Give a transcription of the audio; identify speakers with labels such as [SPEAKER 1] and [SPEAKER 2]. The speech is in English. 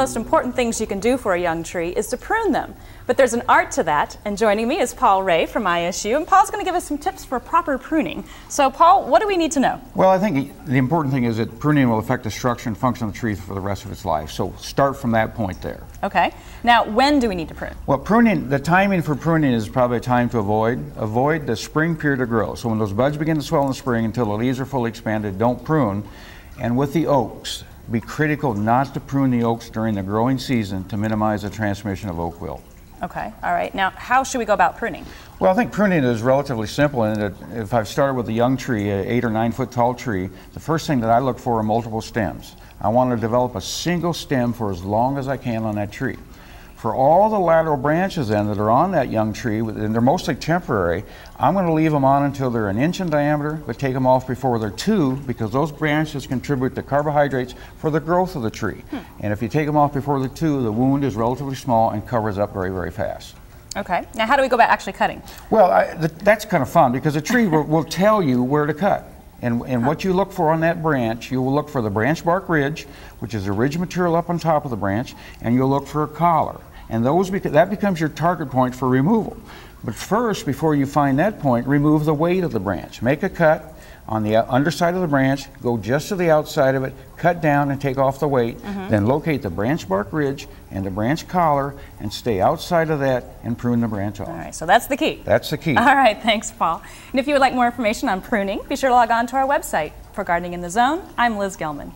[SPEAKER 1] most important things you can do for a young tree is to prune them. But there's an art to that, and joining me is Paul Ray from ISU, and Paul's going to give us some tips for proper pruning. So Paul, what do we need to know?
[SPEAKER 2] Well, I think the important thing is that pruning will affect the structure and function of the tree for the rest of its life. So start from that point there.
[SPEAKER 1] Okay. Now, when do we need to prune?
[SPEAKER 2] Well, pruning, the timing for pruning is probably a time to avoid the spring period of growth. So when those buds begin to swell in the spring until the leaves are fully expanded, don't prune. And with the oaks, be critical not to prune the oaks during the growing season to minimize the transmission of oak wilt.
[SPEAKER 1] Okay, all right. Now, how should we go about pruning?
[SPEAKER 2] Well, I think pruning is relatively simple in that if I've started with a young tree, an 8 or 9 foot tall tree, the first thing that I look for are multiple stems. I want to develop a single stem for as long as I can on that tree. For all the lateral branches then that are on that young tree, and they're mostly temporary, I'm going to leave them on until they're 1 inch in diameter, but take them off before they're 2, because those branches contribute to carbohydrates for the growth of the tree. And if you take them off before they're 2, the wound is relatively small and covers up very, very fast.
[SPEAKER 1] Okay. Now, how do we go about actually cutting?
[SPEAKER 2] Well, that's kind of fun, because a tree will tell you where to cut. And what you look for on that branch, you will look for the branch bark ridge, which is the ridge material up on top of the branch, and you'll look for a collar. And that becomes your target point for removal. But first, before you find that point, remove the weight of the branch. Make a cut on the underside of the branch, go just to the outside of it, cut down and take off the weight, then locate the branch bark ridge and the branch collar and stay outside of that and prune the branch off.
[SPEAKER 1] All right, so that's the key.
[SPEAKER 2] That's the key.
[SPEAKER 1] All right, thanks, Paul. And if you would like more information on pruning, be sure to log on to our website. For Gardening in the Zone, I'm Liz Gelman.